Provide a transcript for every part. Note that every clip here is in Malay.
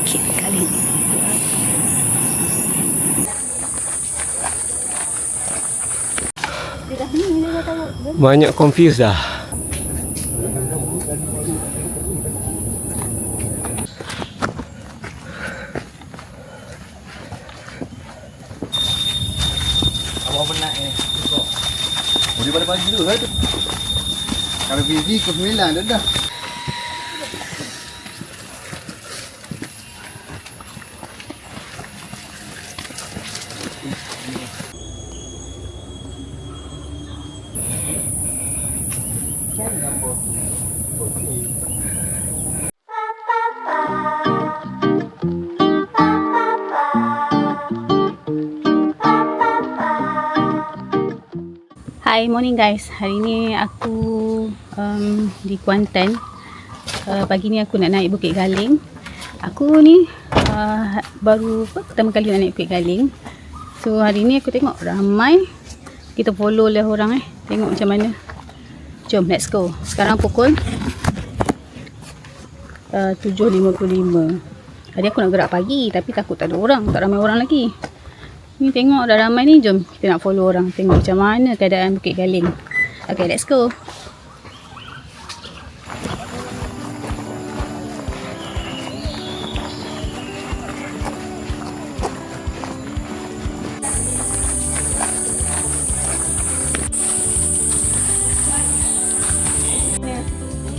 Cute kali. Banyak confused dah. Awak penat kok. Boleh pada pagi tu kan tu. Kalau busy ke 9 dah. Hi, morning guys. Hari ni aku di Kuantan. Pagi ni aku nak naik Bukit Galing. Aku ni baru pertama kali nak naik Bukit Galing. So hari ni aku tengok ramai. Kita follow lah orang tengok macam mana. Jom, let's go. Sekarang pukul 7.55. Tadi aku nak gerak pagi tapi takut tak ada orang, tak ramai orang lagi. Ni tengok dah ramai ni, jom kita nak follow orang. Tengok macam mana keadaan Bukit Galing. Okay, let's go.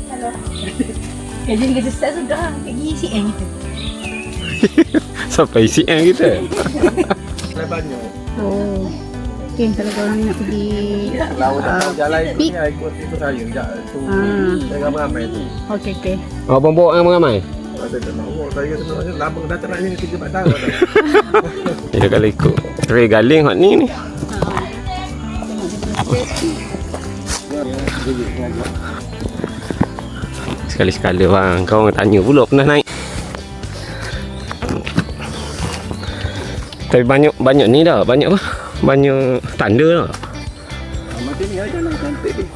Hello. Kerja ni kerja start sudah. Pergi CN kita. Sampai CN kita. Banyak. Oh. Okay, kalau korang ni nak pergi Kalau jalan Peak. ikut saya sekejap tu. Saya ramai-ramai tu. Okay. Abang bawa ramai-ramai. Ada tak nak bawa saya sebenarnya lama dah tak nak ni kerja 4 tahun dah. Ya kalau ikut Trail Galing hot ni. Sekali-sekala bang, kau orang tanya pula pernah naik. Tapi banyak ni dah, banyak apa? Banyak tanda dah. Macam ni aja lah cantik ni.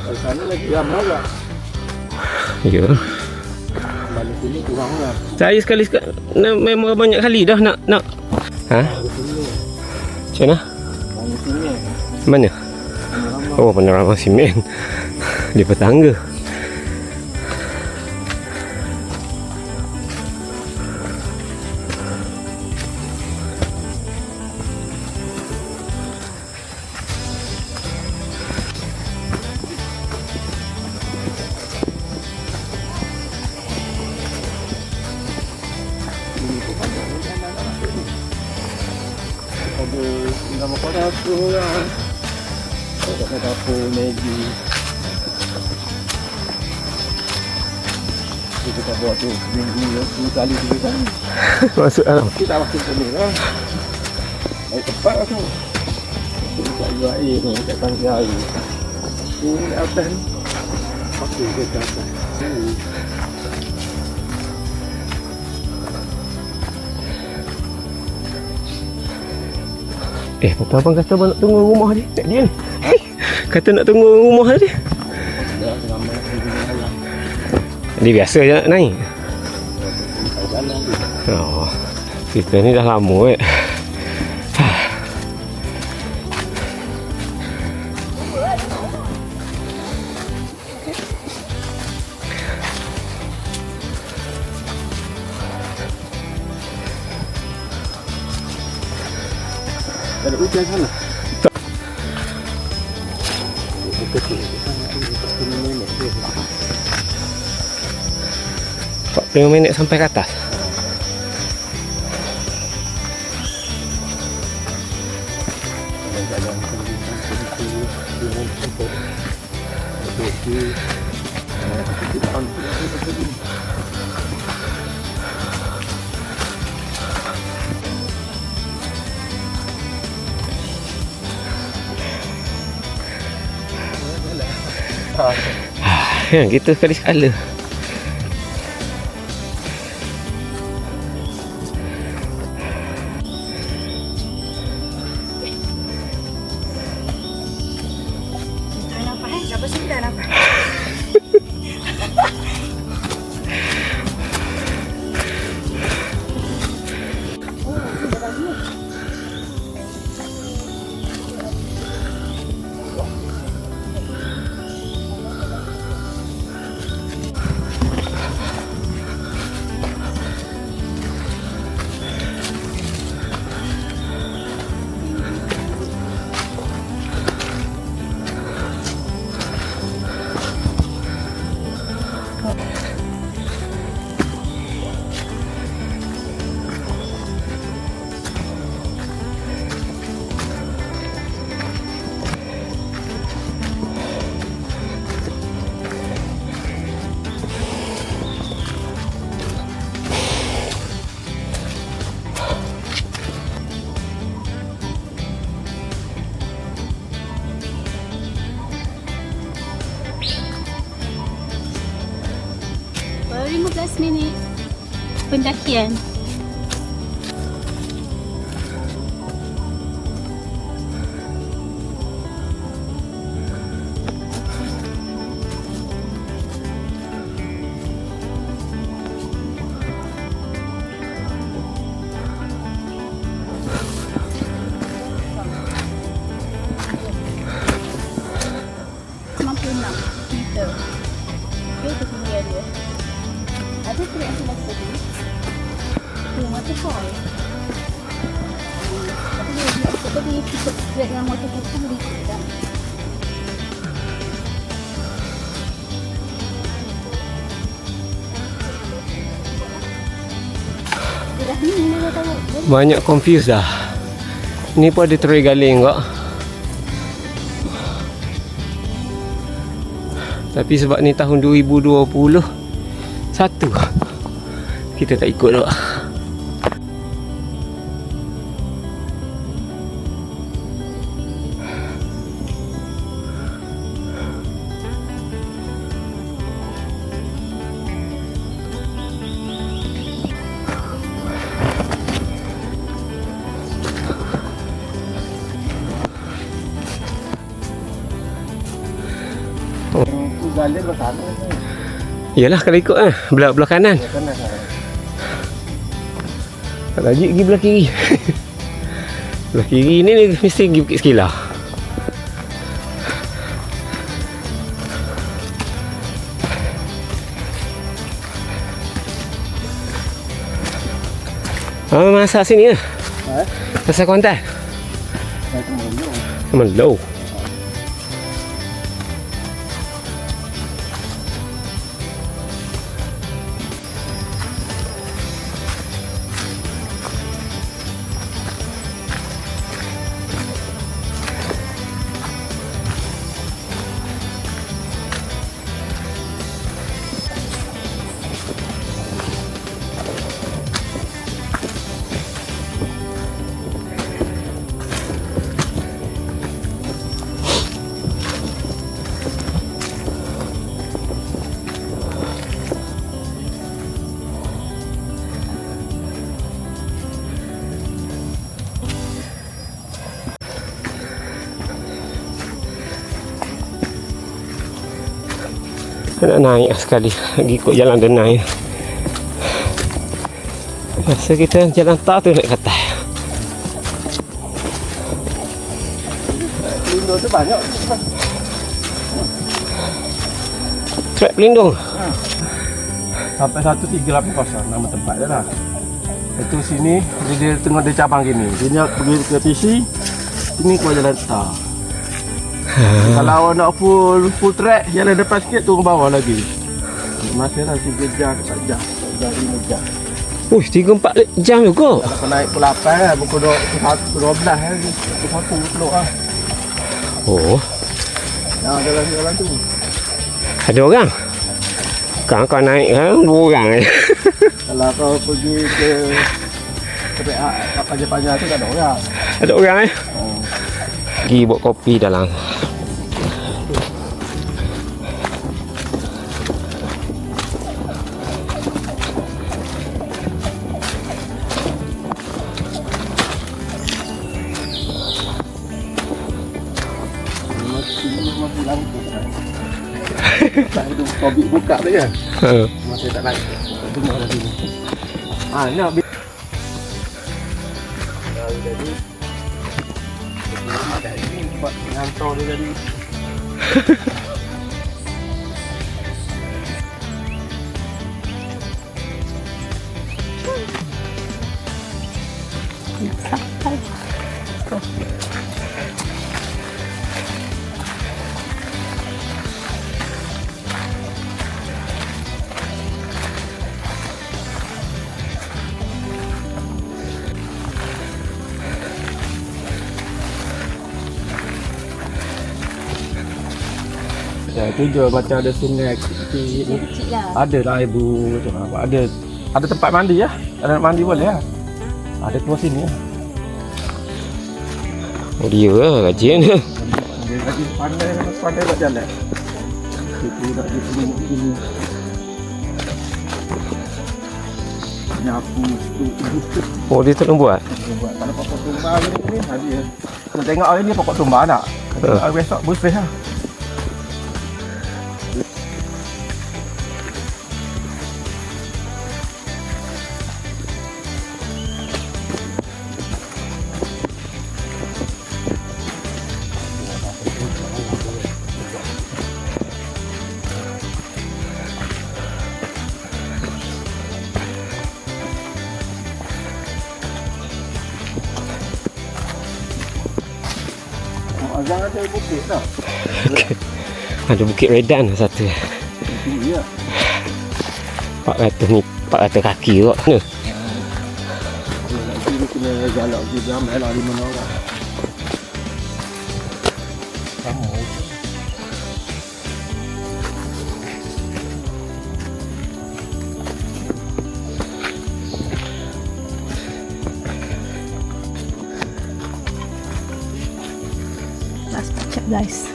Kalau sana lagi ramai lah. Ya. Balik sini kurang lah. Saya sekali-sekala memang banyak kali dah nak. Ha? Macam mana? Balik sini. Mana? Oh, panorama simen. Di petangga. Ada nama kau dapur lah. Ada dapur Maggi. Kita tak buat tu seminggu 2 kali 3 kali. Masuk dalam. Kita tak masuk sini lah. Air tepat lah tu. Kita tak jual air tu, tak tangki air. Tu ni atas ni. Pakai ke atas. Betul abang kata abang nak tunggu rumah dia. Nak dia ni. Kata nak tunggu rumah dia. Dia biasa je nak naik. Oh, kita ni dah lama Ada hujan sana. Tak 5 minit sampai ke atas. Kita sekali-sekala. Baru 15 minit pendakian. Meter. Okay, itu kemudian dia. Ada trek yang sebelah tadi. Itu waterfall. Tapi dia tadi ikut trek yang waterfall tu boleh tak? Dah ni dia tahu. Banyak confused dah. Ni pun ada Teruai Galing kok. Tapi sebab ni tahun 2021, kita tak ikut dah. Galing ke sana. Yalah kalau ikut belah kanan. Kanan. Tak lagi pergi belah kiri. Belah kiri ni mesti pergi Bukit Sekilah. Masak sini ke? Masak Kuantan? Mellow. Nak naik sekali lagi ikut jalan denai. Rasa kita jalan tak tu naik ke atas. Pelindung tu banyak. Trek pelindung. Sampai 1380 nama tempat dia lah. Itu sini dia tengok dia cabang gini. Dia pergi ke PC. Sini kau jalan tar. Kalau awak nak full track, jalan depan sikit turun bawah lagi. Masih lah 3 jam, 4 jam, 5 jam. 3-4 jam juga. Kalau naik pukul 8 pukul 12 kan. Pukul 1 keluar lah. Oh, Jalan tu. ada orang? Kau naik kan 2 orang je. Kalau kau pergi ke trek panjang-panjang tu tak ada orang. Ada orang Pergi buat kopi dalam. Tak ada topik buka tu je. Masih tak naik. Tengok dah sini. Ni habis. Jadi ini buat ngantor dia tadi. juga macam ada sungai kecil. Kecil lah. Ada lah ibu tu. Ada tempat mandi ya. Ada nak mandi boleh ya. Ada keluar sini ya. Oh dia lah kajian. Dia lagi pandai nak jalan. Itu nak di sini. Nyapu tu. Oh dia tak nak buat. Buat kalau pokok tumbang ni hari ya. Kena tengok hari ni pokok tumbang tak? Tengok besok bersih lah. Azang ada bukit tak? Ada Bukit Redan satu. Ya. 400 ni 400 kaki kot. Ni. Kita kena galak je jam lah 5 orang. Sama. Last touch up guys.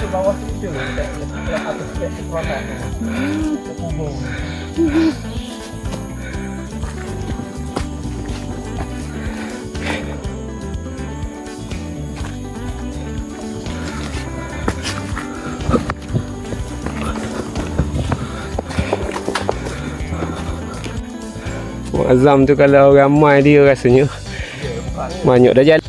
Bawah tu atas sekolah. Kubur. Azam tu kalau ramai dia rasanya banyak dah jalan.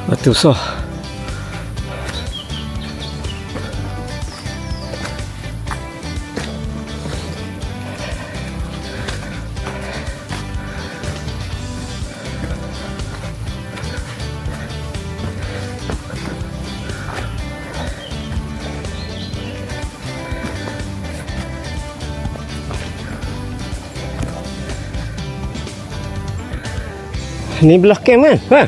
Batu besar. Ni belah camp kan? Ha?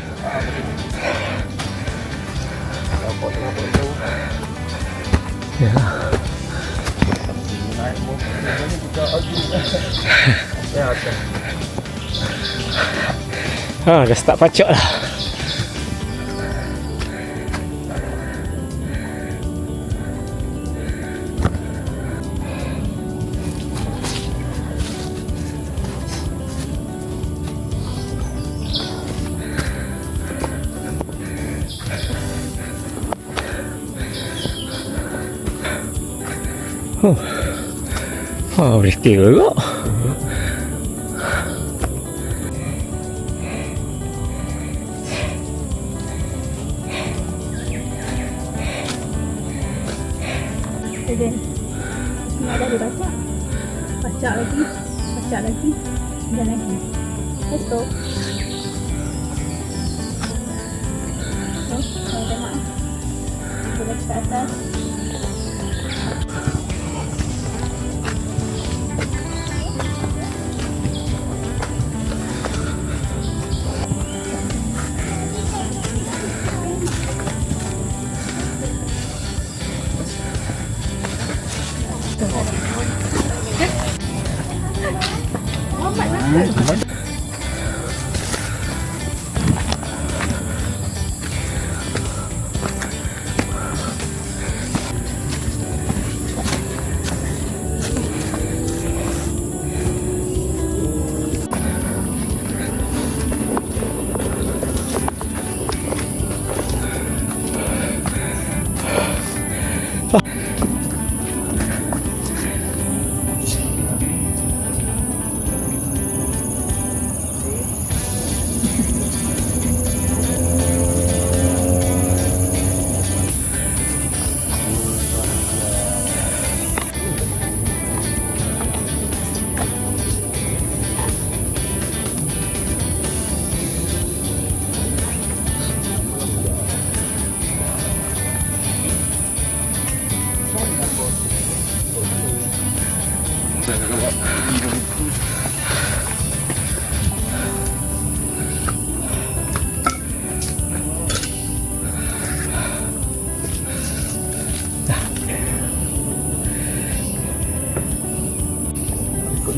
Ya. Ha, dah start pacak lah. boleh kira kok. Then ni ada baca. Baca lagi. Dan lagi. Let's go. Tengok. Kita lihat ke atas.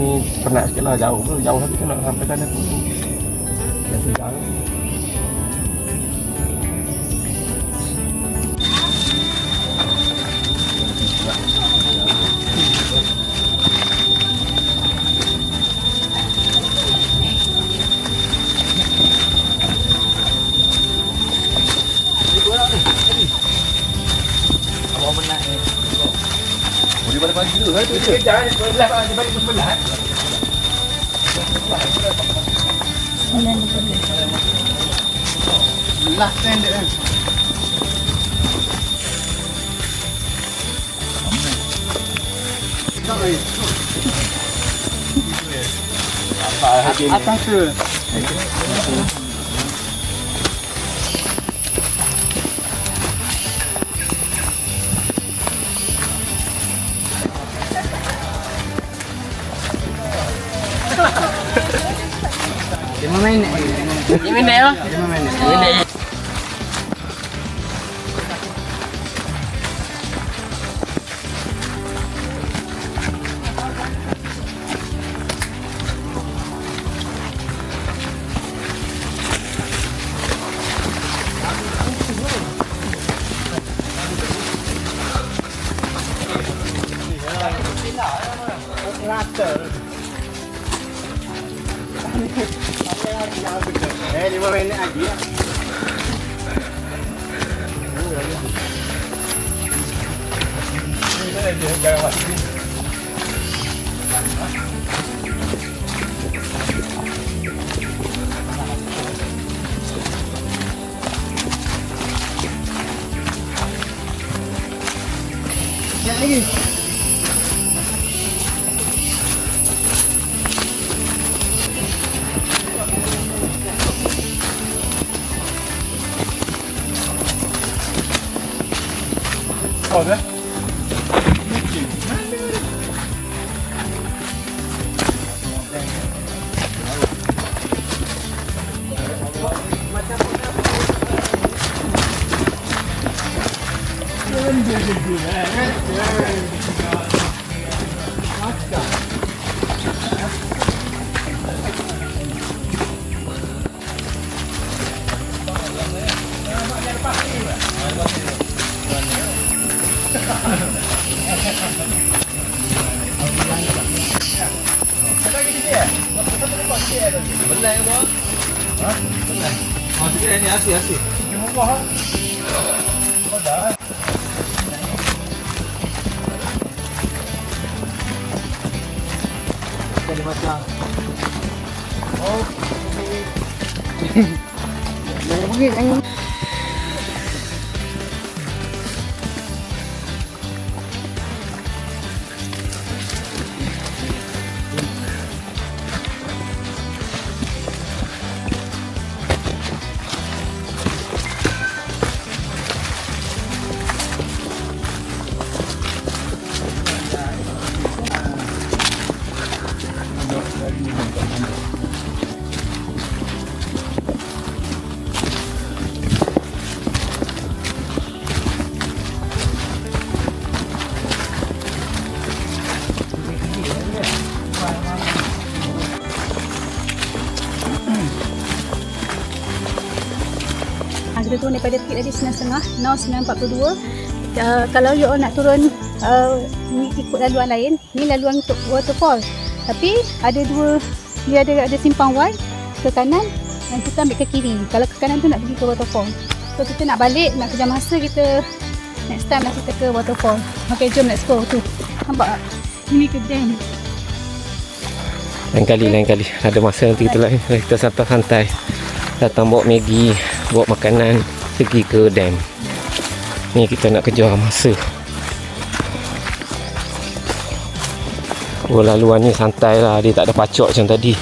Ni penat sikit lah, jauh tapi tu nak sampai sana tu dah sejauh. Awak penat ni. Boleh pada pagi tu kan tu. Jangan sebelah Pak, dia balik sebelah. Last stand dia kan. Atas tu. Lima minit lah. 5 minit. Lima minit lagi ya. Lagi. Oh, dah. Belah ke bawah? Ha? Belah. Oh, sikit ni asyik. Di bawah. Oh, dah. Ikan dia macam. Oh. Jangan pergi, jangan. Kita turun daripada pit tadi 9.30, now 9.42. Kalau you all nak turun ni ikut laluan lain, ni laluan untuk waterfall. Tapi ada dua, dia ada simpang Y ke kanan dan kita ambil ke kiri. Kalau ke kanan tu nak pergi ke waterfall. So kita nak balik, nak kejar masa, kita next time lah kita ke waterfall. Okay, jom let's go tu. Nampak tak? Ini ke dam. Lain kali. Ada masa nanti kita santai-santai. Datang bawa Maggi, bawa makanan, pergi ke dam. Ni kita nak kejar masa. Oh, laluan ni santai lah. Dia tak ada pacok macam tadi.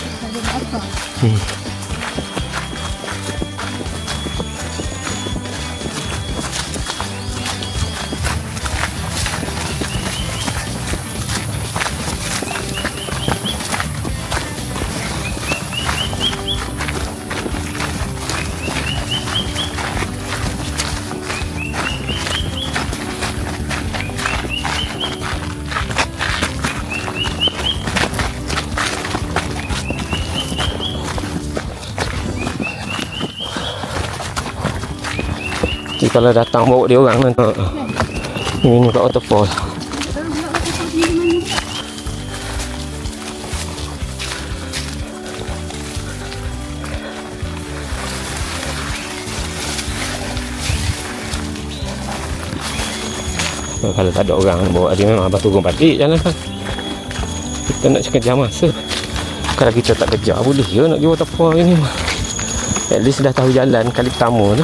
Jadi kalau datang bawa dia orang nanti minum kat waterfall. Kalau tak ada orang bawa dia memang abang turun balik jalan kan. Kita nak kejar masa. Kalau kita tak kejar boleh ke nak pergi waterfall ni. At least dah tahu jalan kali pertama tu.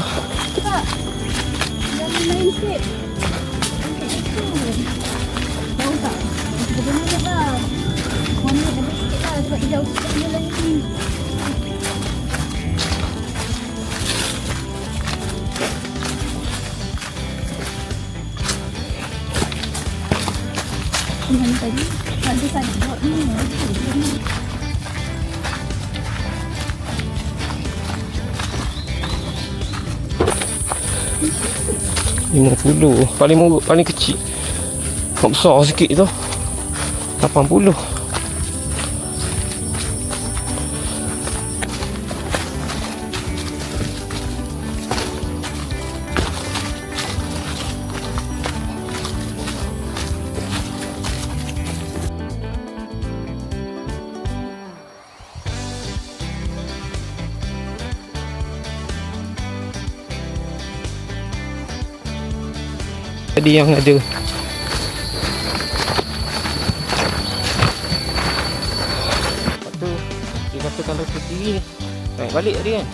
Tadi ada tak buat ni. 50 paling murah, paling kecil. Tak besar sikit tu 80. Tadi yang ada tu dia kata kalau ke kiri naik balik tadi kan.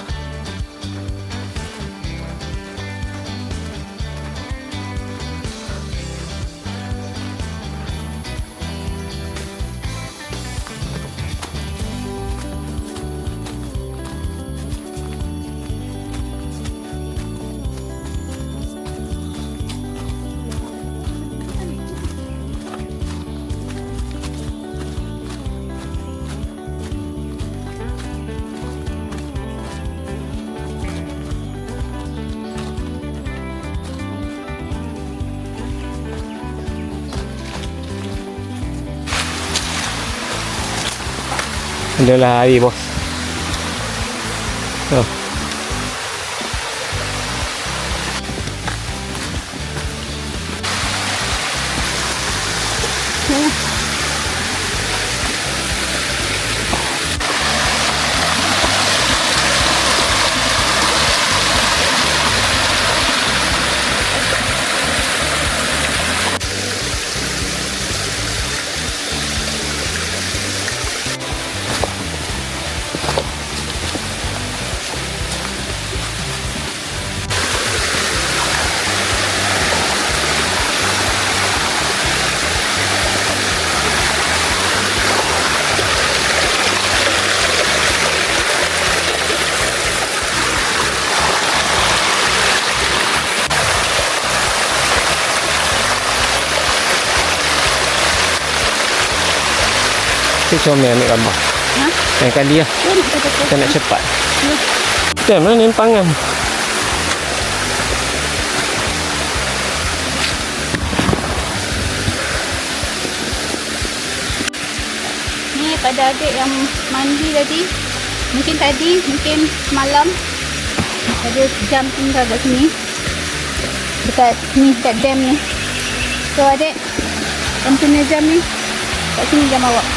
Adalah air bos. Oh. Tu comel ambil gambar. Ha? Lain kali lah. Tu nak kata Kita nak cepat. Ya. Kita mana ni pangan. Ni pada adik yang mandi tadi. Mungkin tadi, mungkin malam. Ada jam tinggal kat sini. Dekat ni, dekat dam ni. So adik, yang punya jam ni, kat sini jam awak.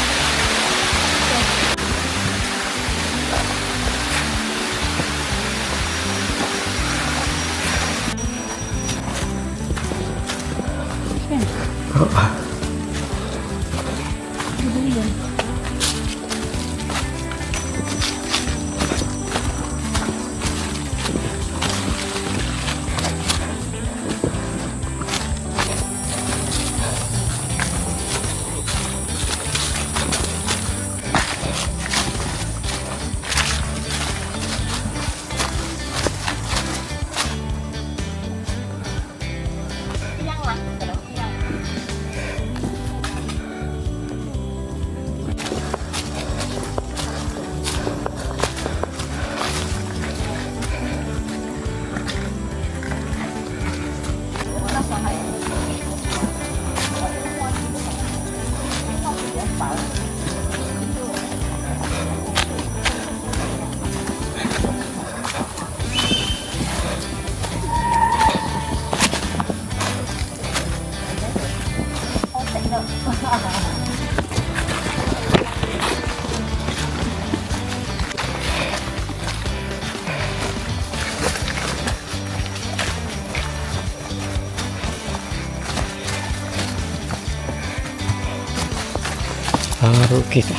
Baru kita.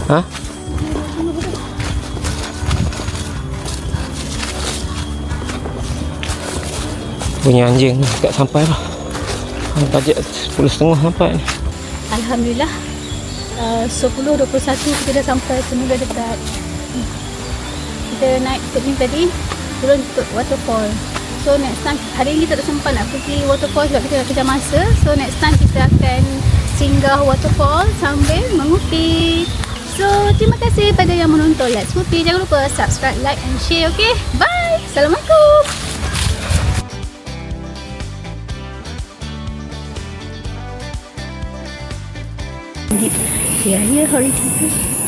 Hah? Punya anjing ni dekat sampai lah. Bajet 10.30 sampai ni. Alhamdulillah. 10.21 kita dah sampai Penuh dekat. Kita naik ikut ni tadi, turun ikut waterfall. So next time, hari ni kita tak sempat nak pergi waterfall sebab kita nak kejar masa. So next time kita akan singgah waterfall sambil mengupik. So terima kasih pada yang menonton Let's Ngupik. Jangan lupa subscribe, like and share. Okay, bye. Assalamualaikum. Ya, hari Raya.